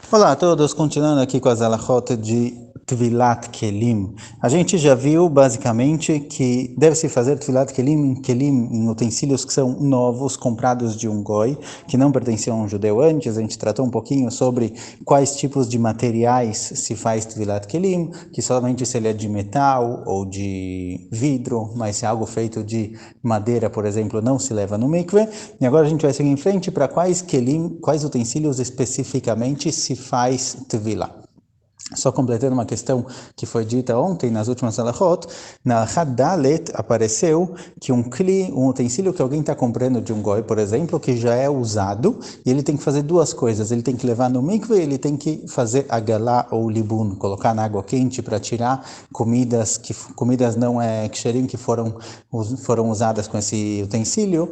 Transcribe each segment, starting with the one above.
Olá a todos, continuando aqui com as halachot de Tvilat Kelim. A gente já viu basicamente que deve-se fazer Tvilat Kelim em utensílios que são novos, comprados de um goi, que não pertenciam a um judeu antes. A gente tratou um pouquinho sobre quais tipos de materiais se faz Tvilat Kelim, que somente se ele é de metal ou de vidro, mas se é algo feito de madeira, por exemplo, não se leva no mikve. E agora a gente vai seguir em frente para quais kelim, quais utensílios especificamente se faz tvila. Só completando uma questão que foi dita ontem nas últimas halachot, na halachat dalet apareceu que um utensílio que alguém está comprando de um goi, por exemplo, que já é usado, e ele tem que fazer duas coisas, ele tem que levar no mikve e ele tem que fazer agalá ou libun, colocar na água quente para tirar comidas não ksherim que foram usadas com esse utensílio.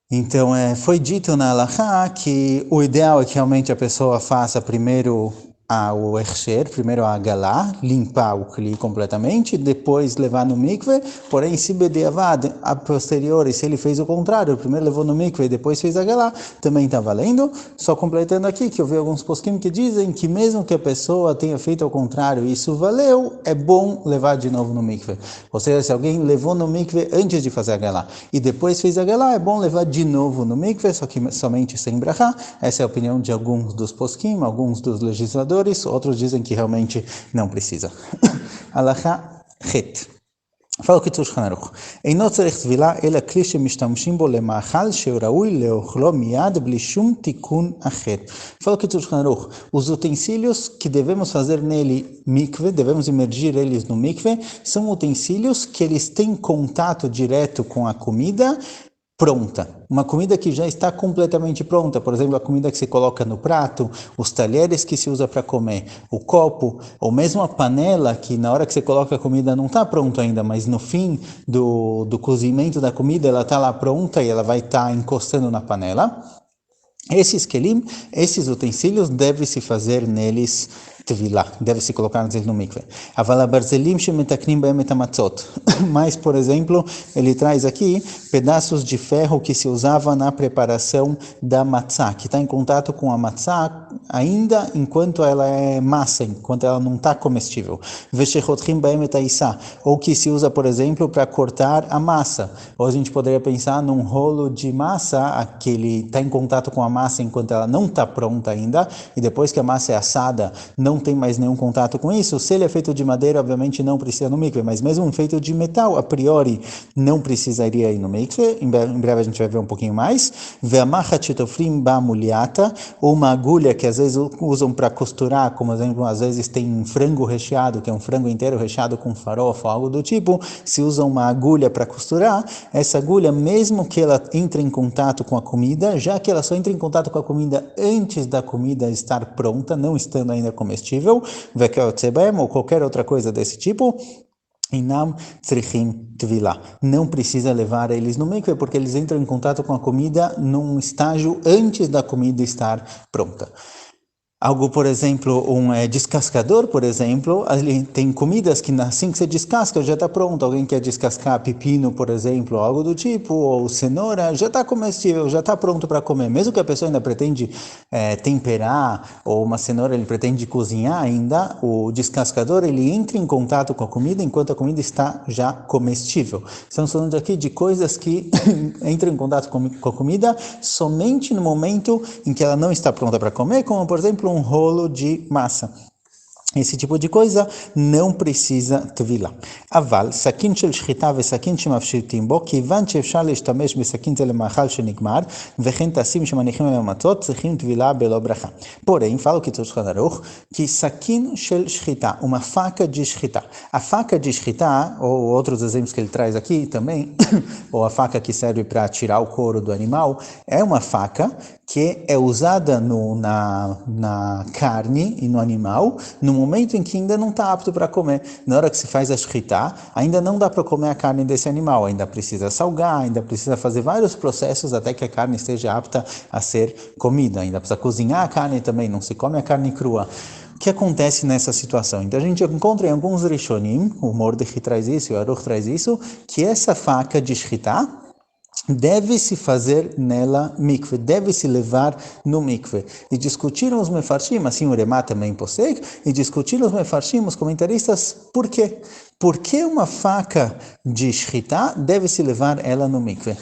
Então, foi dito na halachá que o ideal é que realmente a pessoa faça primeiro o hechsher, primeiro a agalá, limpar o kli completamente, depois levar no mikve, porém, se bediavad, a posteriori, se ele fez o contrário, primeiro levou no mikve e depois fez a agalá, também está valendo. Só completando aqui, que eu vi alguns poskim que dizem que mesmo que a pessoa tenha feito ao contrário, isso valeu, é bom levar de novo no mikve. Ou seja, se alguém levou no mikve antes de fazer a agalá e depois fez a agalá, é bom levar de novo no mikve, só que somente sem brachá. Essa é a opinião de alguns dos poskim, alguns dos legisladores, outros dizem que realmente não precisa. Halachá het. Fala o Kitzur Shulchan Aruch. Eino tzarich tvila ela kli shemistamshim bo lema'achal she'raui leochlo miyad bli shum tikun acher. Fala o Kitzur Shulchan Aruch. Os utensílios que devemos fazer nele mikve, devemos imergir eles no mikve, são utensílios que eles têm contato direto com a comida pronta, uma comida que já está completamente pronta, por exemplo, a comida que se coloca no prato, os talheres que se usa para comer, o copo, ou mesmo a panela que na hora que você coloca a comida não está pronta ainda, mas no fim do cozimento da comida ela está lá pronta e ela vai estar encostando na panela. Esses kelim, esses utensílios, deve-se fazer neles tvila, deve-se colocar neles no mikve. Avala barzelim shemetaknim b'hem et hamatzot. Mas, por exemplo, ele traz aqui pedaços de ferro que se usava na preparação da matzá, que está em contato com a matzá ainda enquanto ela é massa, enquanto ela não está comestível. Veshechotchim b'hem et haissá, ou que se usa, por exemplo, para cortar a massa. Ou a gente poderia pensar num rolo de massa, que ele está em contato com a massa enquanto ela não está pronta ainda, e depois que a massa é assada, não tem mais nenhum contato com isso. Se ele é feito de madeira, obviamente não precisa no mikve, mas mesmo feito de metal, a priori, não precisaria ir no mikve. Em breve a gente vai ver um pouquinho mais. Ve'amachat shetofrim ba'muliata, ou uma agulha que às vezes usam para costurar, como exemplo, às vezes tem um frango recheado, que é um frango inteiro recheado com farofa, algo do tipo, se usa uma agulha para costurar, essa agulha, mesmo que ela entre em contato com a comida, já que ela só entra em contato com a comida antes da comida estar pronta, não estando ainda comestível, ou qualquer outra coisa desse tipo, Inam tzrichim tvila. Não precisa levar eles no mikve, porque eles entram em contato com a comida num estágio antes da comida estar pronta. Algo, por exemplo, um descascador, por exemplo, tem comidas que assim que você descasca já está pronto. Alguém quer descascar pepino, por exemplo, algo do tipo, ou cenoura, já está comestível, já está pronto para comer. Mesmo que a pessoa ainda pretende temperar, ou uma cenoura ele pretende cozinhar ainda, o descascador ele entra em contato com a comida enquanto a comida está já comestível. Estamos falando aqui de coisas que entram em contato com a comida somente no momento em que ela não está pronta para comer, como, por exemplo, um rolo de massa. Esse tipo de coisa não precisa tvila. Aval, sakin shel shchita vesakin shemafshitim bo, kivan sheefshar להשתמש בסכין זה למאכל שנגמר, וכן טסים שמניחים על המצות, צריכים טבילה בלא ברכה. Porém, fala o Kitzur Shulchan Aruch, que sakin shel shchita, uma faca de shchita. A faca de shchita, ou outros exemplos que ele traz aqui também, ou a faca que serve para tirar o couro do animal, é uma faca que é usada na carne e no animal, no momento em que ainda não está apto para comer. Na hora que se faz a shchita, ainda não dá para comer a carne desse animal, ainda precisa salgar, ainda precisa fazer vários processos até que a carne esteja apta a ser comida, ainda precisa cozinhar a carne também, não se come a carne crua. O que acontece nessa situação? Então a gente encontra em alguns rishonim, o Mordechai traz isso, o Aruch traz isso, que essa faca de shchita, deve-se fazer nela mikve, deve-se levar no mikve. E discutiram os mefarshim, assim o Remá também possui, e discutiram os mefarshim, os comentaristas, por quê? Por que uma faca de shritá deve-se levar ela no mikve?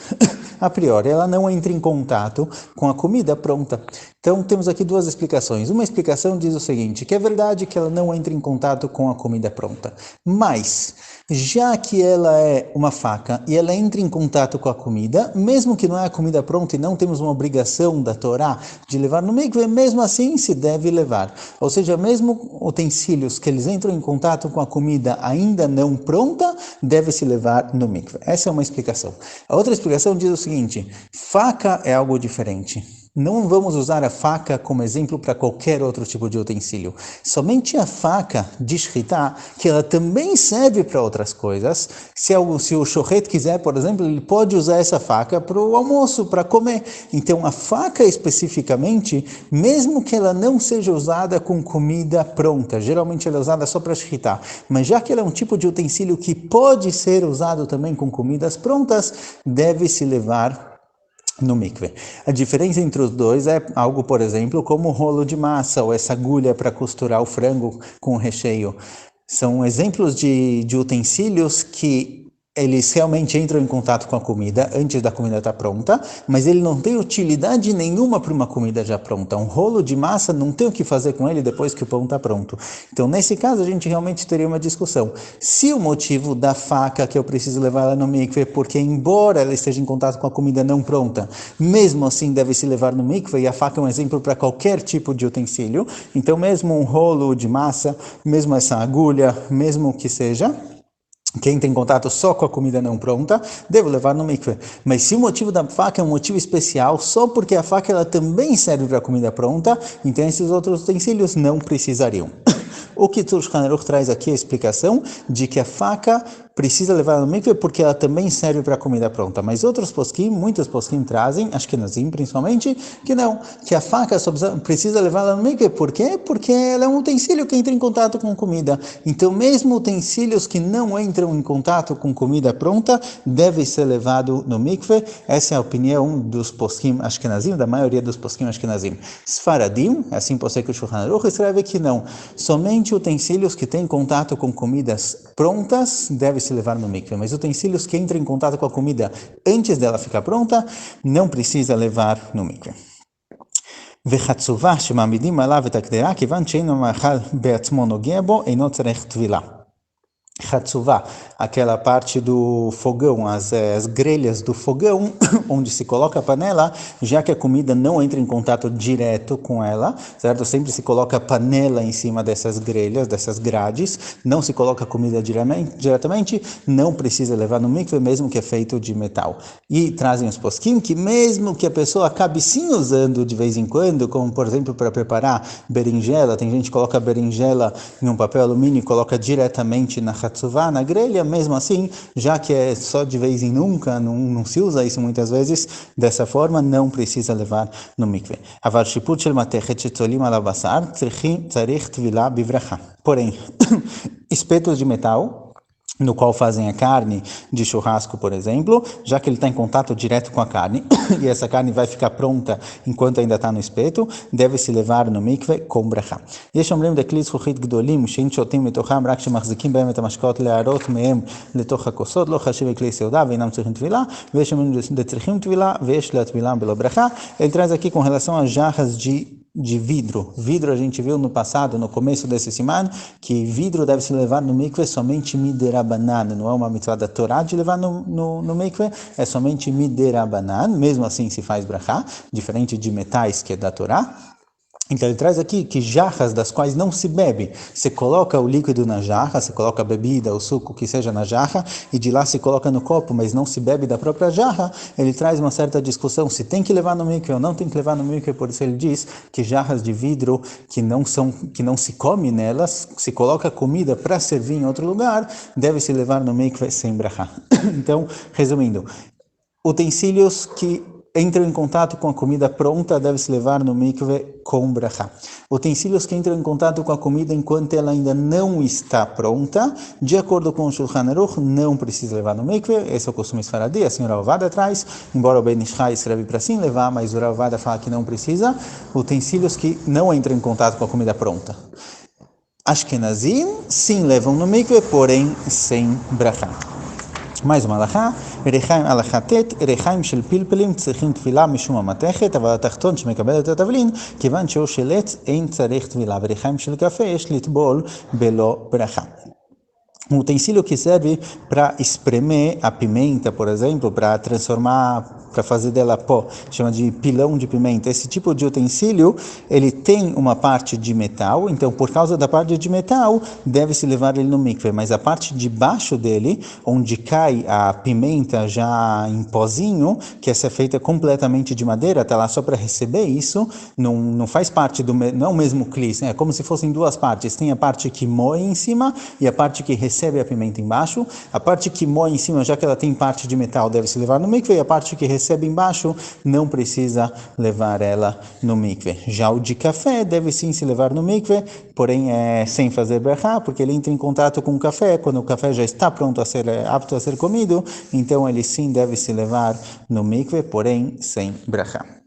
A priori, ela não entra em contato com a comida pronta. Então, temos aqui duas explicações. Uma explicação diz o seguinte, que é verdade que ela não entra em contato com a comida pronta, mas, já que ela é uma faca e ela entra em contato com a comida, mesmo que não é a comida pronta e não temos uma obrigação da Torá de levar no mikve, mesmo assim se deve levar. Ou seja, mesmo utensílios que eles entram em contato com a comida ainda não pronta, deve-se levar no mikve. Essa é uma explicação. A outra explicação diz o seguinte, faca é algo diferente. Não vamos usar a faca como exemplo para qualquer outro tipo de utensílio. Somente a faca de shritá, que ela também serve para outras coisas. Se o shochet quiser, por exemplo, ele pode usar essa faca para o almoço, para comer. Então, a faca especificamente, mesmo que ela não seja usada com comida pronta, geralmente ela é usada só para shritá, mas já que ela é um tipo de utensílio que pode ser usado também com comidas prontas, deve-se levar no mikve. A diferença entre os dois é algo, por exemplo, como o rolo de massa ou essa agulha para costurar o frango com o recheio. São exemplos de utensílios que eles realmente entram em contato com a comida antes da comida estar pronta, mas ele não tem utilidade nenhuma para uma comida já pronta. Um rolo de massa não tem o que fazer com ele depois que o pão está pronto. Então, nesse caso, a gente realmente teria uma discussão. Se o motivo da faca que eu preciso levar ela no mikve é porque, embora ela esteja em contato com a comida não pronta, mesmo assim deve se levar no mikve, e a faca é um exemplo para qualquer tipo de utensílio, então mesmo um rolo de massa, mesmo essa agulha, mesmo que seja, quem tem contato só com a comida não pronta, devo levar no mikve. Mas se o motivo da faca é um motivo especial, só porque a faca ela também serve para a comida pronta, então esses outros utensílios não precisariam. O que Shulchan Aruch traz aqui é a explicação de que a faca precisa levar no mikve porque ela também serve para comida pronta. Mas outros poskim, muitos poskim trazem, ashkenazim principalmente, que não, que a faca só precisa levar no mikve. Por quê? Porque ela é um utensílio que entra em contato com comida. Então, mesmo utensílios que não entram em contato com comida pronta, deve ser levado no mikve. Essa é a opinião dos poskim ashkenazim, da maioria dos poskim ashkenazim. Sfaradim, assim pode ser que o Shulchan Aruch escreve que não. Somente utensílios que têm contato com comidas prontas deve se levar no mikve, mas utensílios que entram em contato com a comida antes dela ficar pronta, não precisa levar no mikve. וחצובה שמעמידים עליו את הקדרה, כיוון שאינו מאכל בעצמו נוגע בו, אינו צריך טבילה. Hatsuvá, aquela parte do fogão, as grelhas do fogão, onde se coloca a panela, já que a comida não entra em contato direto com ela, certo? Sempre se coloca a panela em cima dessas grelhas, dessas grades, não se coloca a comida diretamente, não precisa levar no mikve, mesmo que é feito de metal. E trazem os poskim que mesmo que a pessoa acabe sim usando de vez em quando, como por exemplo para preparar berinjela, tem gente que coloca a berinjela em um papel alumínio e coloca diretamente na hatsuvá, na grelha, mesmo assim, já que é só de vez em nunca, não se usa isso muitas vezes, dessa forma, não precisa levar no mikve. Avar shiput shel matechet shetzolim ala basar, tzarich tvilah bivracha. Porém, espetos de metal, no qual fazem a carne de churrasco, por exemplo, já que ele está em contato direto com a carne, e essa carne vai ficar pronta enquanto ainda está no espeto, deve-se levar no mikve com ברכה. יש אומרים לכלי זכוכית גדולים שאין שותים מתוכם רק שמחזיקים בהם את המשקאות להערות מהם לתוך הכוסות, לא חשיב לכלי סעודה ואינם צריכים טבילה, ויש אומרים שצריכים טבילה ויש להטבילם בלא ברכה. Ele traz aqui com relação às jarras de vidro. Vidro a gente viu no passado, no começo desse siman, que vidro deve se levar no mikve somente miderabanan, não é uma mitzvah da Torá de levar no mikve, é somente miderabanan, mesmo assim se faz brachá, diferente de metais que é da Torá. Então ele traz aqui que jarras das quais não se bebe, você coloca o líquido na jarra, você coloca a bebida, o suco que seja na jarra, e de lá se coloca no copo, mas não se bebe da própria jarra, ele traz uma certa discussão, se tem que levar no mikve ou não tem que levar no mikve, por isso ele diz que jarras de vidro que não se come nelas, se coloca comida para servir em outro lugar, deve se levar no mikve sem brachá. Então, resumindo, utensílios que entram em contato com a comida pronta deve se levar no mikve com brachá. Utensílios que entram em contato com a comida enquanto ela ainda não está pronta, de acordo com o Shulchan Aruch, não precisa levar no mikve. Esse é o costume esfaradi, a senhora Alvada traz, embora o Ben Ishai escreve para sim levar, mas o Alvada fala que não precisa. Utensílios que não entram em contato com a comida pronta. Ashkenazim, sim, levam no mikve, porém sem brachá. mais uma הלכה, ריחיים הלכה ט', ריחיים של פלפלים צריכים תפילה משום המתכת, אבל התחתון שמקבל את התבלין, כיוון שהוא של עץ אין צריך תפילה, וריחיים של קפה יש לטבול בלא ברכה. Um utensílio que serve para espremer a pimenta, por exemplo, para transformar, para fazer dela pó, chama de pilão de pimenta. Esse tipo de utensílio, ele tem uma parte de metal, então por causa da parte de metal, deve-se levar ele no mikve, mas a parte de baixo dele, onde cai a pimenta já em pozinho, que essa é feita completamente de madeira, está lá só para receber isso, não faz parte do, não é o mesmo clis, é como se fossem duas partes, tem a parte que moe em cima e a parte que recebe a pimenta embaixo. A parte que moe em cima, já que ela tem parte de metal, deve se levar no mikve, e a parte que recebe embaixo não precisa levar ela no mikve. Já o de café deve sim se levar no mikve, porém é sem fazer brachá, porque ele entra em contato com o café, quando o café já está pronto a ser apto a ser comido, então ele sim deve se levar no mikve, porém sem brachá.